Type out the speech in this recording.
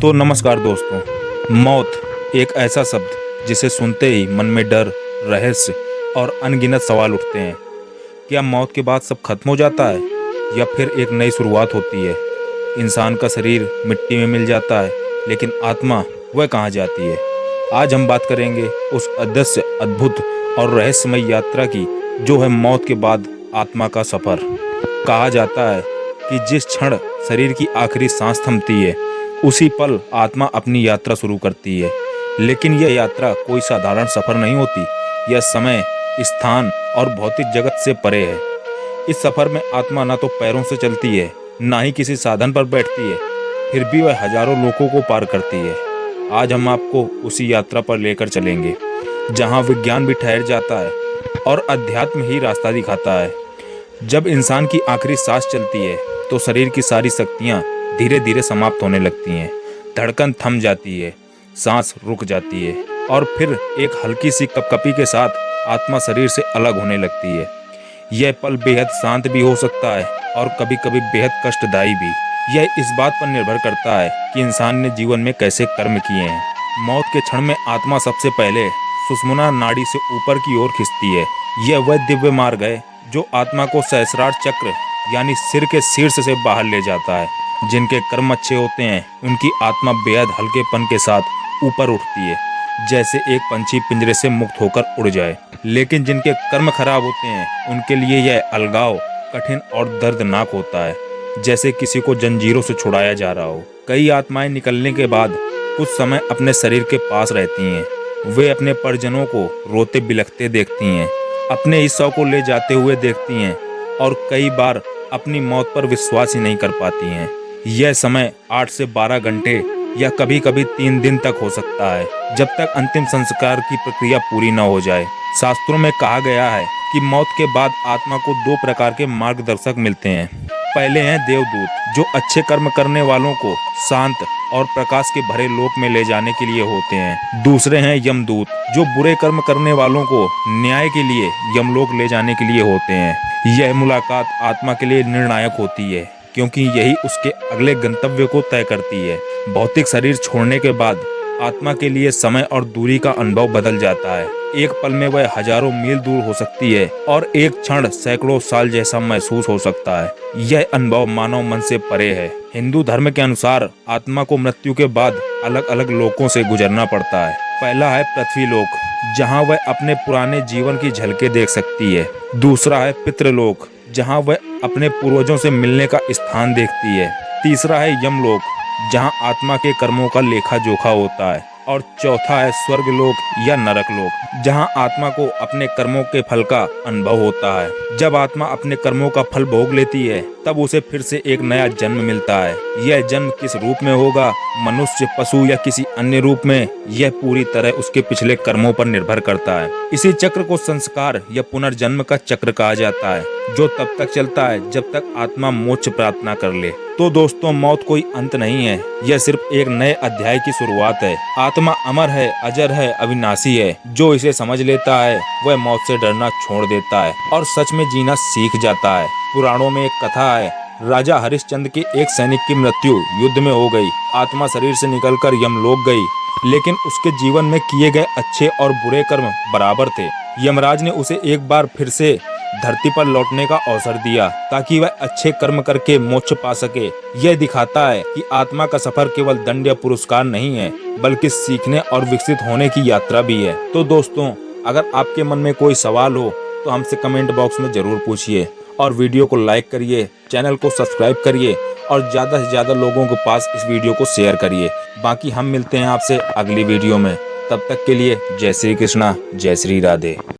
तो नमस्कार दोस्तों। मौत एक ऐसा शब्द जिसे सुनते ही मन में डर, रहस्य और अनगिनत सवाल उठते हैं। क्या मौत के बाद सब खत्म हो जाता है या फिर एक नई शुरुआत होती है? इंसान का शरीर मिट्टी में मिल जाता है, लेकिन आत्मा वह कहाँ जाती है? आज हम बात करेंगे उस अदृश्य, अद्भुत और रहस्यमय यात्रा की, जो है मौत के बाद आत्मा का सफर। कहा जाता है कि जिस क्षण शरीर की आखिरी सांस थमती है, उसी पल आत्मा अपनी यात्रा शुरू करती है। लेकिन यह यात्रा कोई साधारण सफर नहीं होती। यह समय, स्थान और भौतिक जगत से परे है। इस सफर में आत्मा ना तो पैरों से चलती है, ना ही किसी साधन पर बैठती है, फिर भी वह हजारों लोगों को पार करती है। आज हम आपको उसी यात्रा पर लेकर चलेंगे, जहां विज्ञान भी ठहर जाता है और अध्यात्म ही रास्ता दिखाता है। जब इंसान की आखिरी सांस चलती है, तो शरीर की सारी शक्तियां धीरे धीरे समाप्त होने लगती हैं। धड़कन थम जाती है, सांस रुक जाती है और फिर एक हल्की सी कपकपी के साथ आत्मा शरीर से अलग होने लगती है। यह पल बेहद शांत भी हो सकता है और कभी कभी बेहद कष्टदायी भी। यह इस बात पर निर्भर करता है कि इंसान ने जीवन में कैसे कर्म किए हैं। मौत के क्षण में आत्मा सबसे पहले सुषुम्ना नाड़ी से ऊपर की ओर खिंचती है। यह वह दिव्य मार्ग है जो आत्मा को सहस्रार चक्र यानी सिर के शीर्ष से बाहर ले जाता है। जिनके कर्म अच्छे होते हैं, उनकी आत्मा बेहद हल्केपन के साथ ऊपर उठती है, जैसे एक पंछी पिंजरे से मुक्त होकर उड़ जाए। लेकिन जिनके कर्म खराब होते हैं, उनके लिए यह अलगाव कठिन और दर्दनाक होता है, जैसे किसी को जंजीरों से छुड़ाया जा रहा हो। कई आत्माएं निकलने के बाद कुछ समय अपने शरीर के पास रहती हैं। वे अपने परिजनों को रोते बिलखते देखती हैं, अपने हिस्सों को ले जाते हुए देखती हैं और कई बार अपनी मौत पर विश्वास ही नहीं कर पाती हैं। यह समय 8 से 12 घंटे या कभी कभी 3 दिन तक हो सकता है, जब तक अंतिम संस्कार की प्रक्रिया पूरी न हो जाए। शास्त्रों में कहा गया है कि मौत के बाद आत्मा को 2 प्रकार के मार्गदर्शक मिलते हैं। पहले हैं देवदूत, जो अच्छे कर्म करने वालों को शांत और प्रकाश के भरे लोक में ले जाने के लिए होते हैं। दूसरे हैं यमदूत, जो बुरे कर्म करने वालों को न्याय के लिए यमलोक ले जाने के लिए होते हैं। यह मुलाकात आत्मा के लिए निर्णायक होती है, क्योंकि यही उसके अगले गंतव्य को तय करती है। भौतिक शरीर छोड़ने के बाद आत्मा के लिए समय और दूरी का अनुभव बदल जाता है। एक पल में वह हजारों मील दूर हो सकती है और एक क्षण सैकड़ों साल जैसा महसूस हो सकता है। यह अनुभव मानव मन से परे है। हिंदू धर्म के अनुसार आत्मा को मृत्यु के बाद अलग अलग लोकों से गुजरना पड़ता है। पहला है पृथ्वी लोक, जहाँ वह अपने पुराने जीवन की झलकें देख सकती है। दूसरा है पितृलोक, जहाँ वह अपने पूर्वजों से मिलने का स्थान देखती है। तीसरा है यमलोक, जहाँ आत्मा के कर्मों का लेखा जोखा होता है। और चौथा है स्वर्गलोक या नरकलोक, जहाँ आत्मा को अपने कर्मों के फल का अनुभव होता है। जब आत्मा अपने कर्मों का फल भोग लेती है, तब उसे फिर से एक नया जन्म मिलता है। यह जन्म किस रूप में होगा, मनुष्य, पशु या किसी अन्य रूप में, यह पूरी तरह उसके पिछले कर्मों पर निर्भर करता है। इसी चक्र को संस्कार या पुनर्जन्म का चक्र कहा जाता है, जो तब तक चलता है जब तक आत्मा मोक्ष प्राप्त न कर ले। तो दोस्तों, मौत कोई अंत नहीं है, यह सिर्फ एक नए अध्याय की शुरुआत है। आत्मा अमर है, अजर है, अविनाशी है। जो इसे समझ लेता है, वह मौत से डरना छोड़ देता है और सच में जीना सीख जाता है। पुराणों में एक कथा है, राजा हरिश्चंद्र के एक सैनिक की मृत्यु युद्ध में हो गई। आत्मा शरीर से निकलकर यमलोक गई, लेकिन उसके जीवन में किए गए अच्छे और बुरे कर्म बराबर थे। यमराज ने उसे एक बार फिर से धरती पर लौटने का अवसर दिया, ताकि वह अच्छे कर्म करके मोक्ष पा सके। यह दिखाता है कि आत्मा का सफर केवल दंड या पुरस्कार नहीं है, बल्कि सीखने और विकसित होने की यात्रा भी है। तो दोस्तों, अगर आपके मन में कोई सवाल हो तो हमसे कमेंट बॉक्स में जरूर पूछिए और वीडियो को लाइक करिए, चैनल को सब्सक्राइब करिए और ज़्यादा से ज़्यादा लोगों के पास इस वीडियो को शेयर करिए। बाकी हम मिलते हैं आपसे अगली वीडियो में। तब तक के लिए जय श्री कृष्णा, जय श्री राधे।